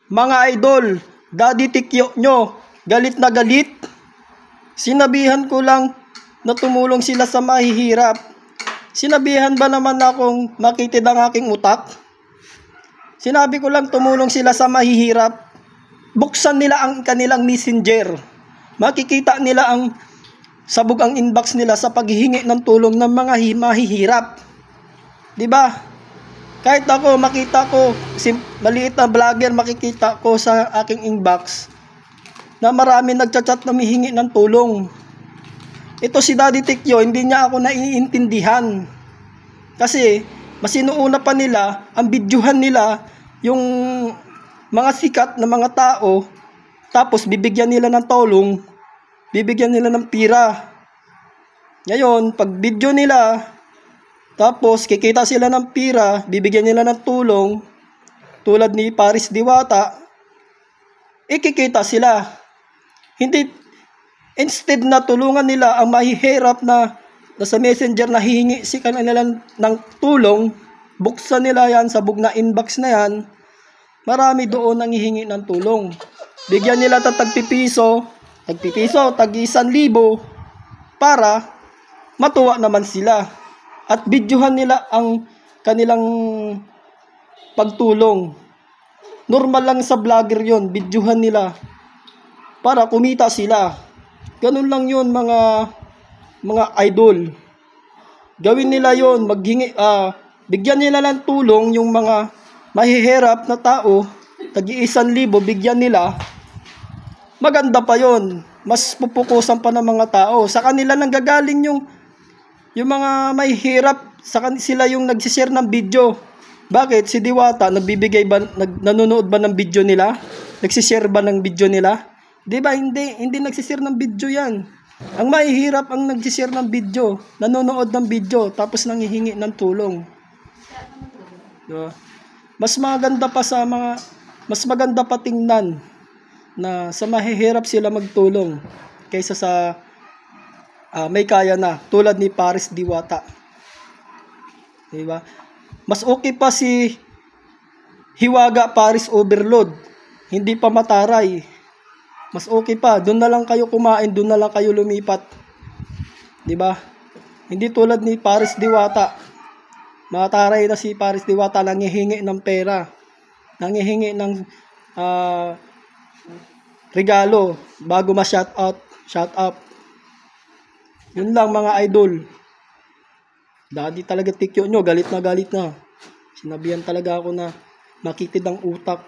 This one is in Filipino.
Mga idol, Daddy Tikyo nyo, galit na galit. Sinabihan ko lang na tumulong sila sa mahihirap. Sinabihan ba naman akong makitid ang aking utak? Sinabi ko lang tumulong sila sa mahihirap. Buksan nila ang kanilang messenger. Makikita nila ang sabog ang inbox nila sa paghihingi ng tulong ng mga mahihirap. 'Di ba? Kahit ako makita ko, maliit na vlogger, makikita ko sa aking inbox na marami nagchat-chat na humihingi ng tulong. Ito si Daddy Tikyo, hindi niya ako naiintindihan. Kasi masinuuna pa nila, ang videohan nila yung mga sikat na mga tao, tapos bibigyan nila ng tulong, bibigyan nila ng pira. Ngayon, pag video nila, tapos kikita sila ng pira, bibigyan nila ng tulong, tulad ni Paris Diwata, ikikita sila. Hindi, instead na tulungan nila ang mahihirap na sa messenger na hihingi si kanila ng tulong, buksan nila yan, sabog na inbox na yan, marami doon ang hihingi ng tulong. Bigyan nila tagpipiso, tag-1,000 para matuwa naman sila. At videohan nila ang kanilang pagtulong. Normal lang sa vlogger yon, videohan nila para kumita sila. Ganun lang yun mga idol. Gawin nila yon, bigyan nila ng tulong yung mga mahihirap na tao, tag-1,000 bigyan nila. Maganda pa yon, mas pupukusan pa ng mga tao. Sa kanila nang gagaling yung mga mahihirap, sila yung nagsishare ng video. Bakit? Si Diwata, nanonood ba ng video nila? Nagsishare ba ng video nila? Di ba? Hindi nagsishare ng video yan. Ang mahihirap ang nagsishare ng video, nanonood ng video, tapos nanghihingi ng tulong. Diba? Mas maganda pa tingnan na sa mahihirap sila magtulong kaysa sa may kaya na, tulad ni Paris Diwata. Diba? Mas okay pa si Hiwaga Paris Overload, hindi pa Mataray. Mas okay pa, doon na lang kayo kumain, doon na lang kayo lumipat. Diba? Hindi tulad ni Paris Diwata. Mataray na si Paris Diwata, nangihingi ng pera, nangihingi ng regalo bago ma-shout out. Yun lang mga idol. Daddy talaga Tikyo nyo, galit na galit na. Sinabihan talaga ako na makitid ang utak.